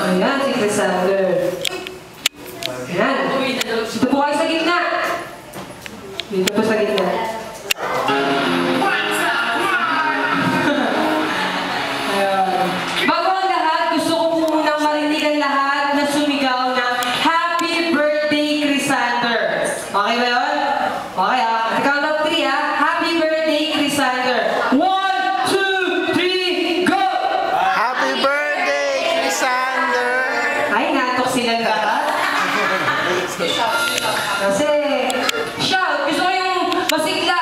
Ayan, si Crisander. Ayan. Dito po kayo sa gitna. Dito po sa gitna. Ayan. Bago ang lahat, gusto ko po munang marinig ang lahat na sumigaw na Happy Birthday, Crisander. Okay ba yun? Okay ha. At count of 3 ha. Happy Birthday, Crisander. 1, 2, 3, go! Happy birthday, Crisander! Ay, natok silang lahat. Kasi, shout! Gusto ko yung masigla,